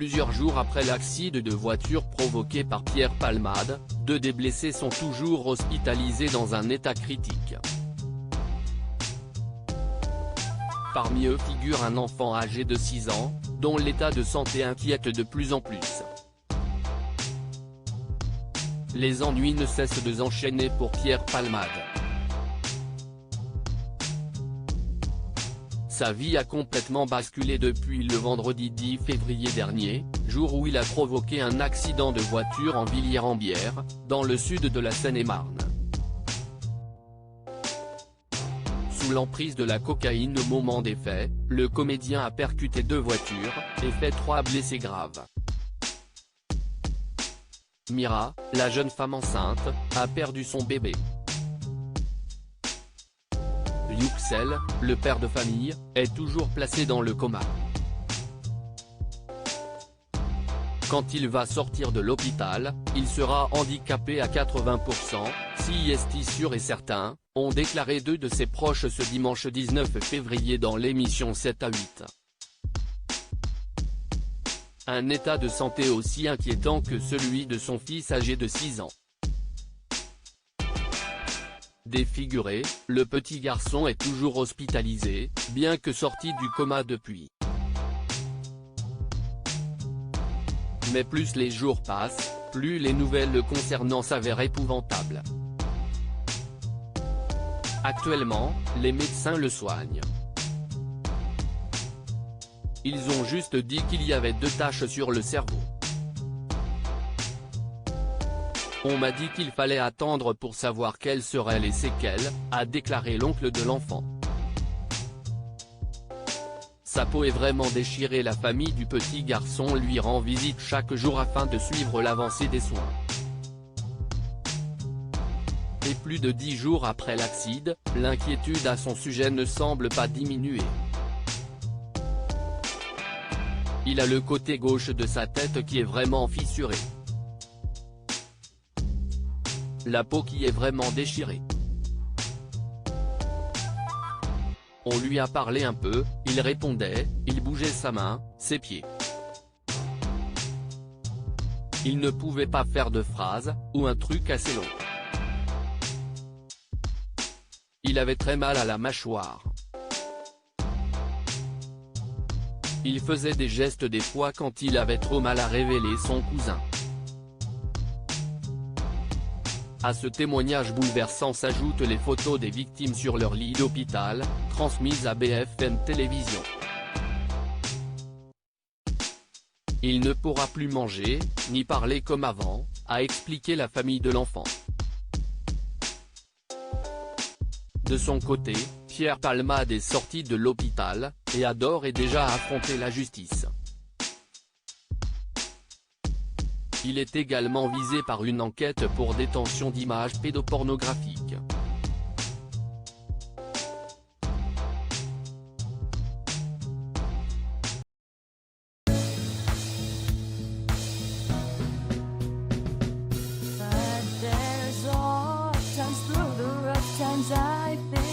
Plusieurs jours après l'accident de voiture provoqué par Pierre Palmade, 2 des blessés sont toujours hospitalisés dans un état critique. Parmi eux figure un enfant âgé de 6 ans, dont l'état de santé inquiète de plus en plus. Les ennuis ne cessent de s'enchaîner pour Pierre Palmade. Sa vie a complètement basculé depuis le vendredi 10 février dernier, jour où il a provoqué un accident de voiture en Villiers-en-Bière, dans le sud de la Seine-et-Marne. Sous l'emprise de la cocaïne au moment des faits, le comédien a percuté 2 voitures, et fait 3 blessés graves. Mira, la jeune femme enceinte, a perdu son bébé. Yüksel, le père de famille, est toujours placé dans le coma. Quand il va sortir de l'hôpital, il sera handicapé à 80%, si est sûr et certain, ont déclaré 2 de ses proches ce dimanche 19 février dans l'émission 7 à 8. Un état de santé aussi inquiétant que celui de son fils âgé de 6 ans. Défiguré, le petit garçon est toujours hospitalisé, bien que sorti du coma depuis. Mais plus les jours passent, plus les nouvelles le concernant s'avèrent épouvantables. Actuellement, les médecins le soignent. Ils ont juste dit qu'il y avait 2 taches sur le cerveau. On m'a dit qu'il fallait attendre pour savoir quelles seraient les séquelles, a déclaré l'oncle de l'enfant. Sa peau est vraiment déchirée. La famille du petit garçon lui rend visite chaque jour afin de suivre l'avancée des soins. Et plus de 10 jours après l'accident, l'inquiétude à son sujet ne semble pas diminuer. Il a le côté gauche de sa tête qui est vraiment fissuré. La peau qui est vraiment déchirée. On lui a parlé un peu, il répondait, il bougeait sa main, ses pieds. Il ne pouvait pas faire de phrase, ou un truc assez long. Il avait très mal à la mâchoire. Il faisait des gestes des fois quand il avait trop mal, à révéler son cousin. À ce témoignage bouleversant s'ajoutent les photos des victimes sur leur lit d'hôpital, transmises à BFM Télévision. Il ne pourra plus manger, ni parler comme avant, a expliqué la famille de l'enfant. De son côté, Pierre Palmade est sorti de l'hôpital, et a d'ores et déjà affronté la justice. Il est également visé par une enquête pour détention d'images pédopornographiques. But there's all times through the rough times I've been.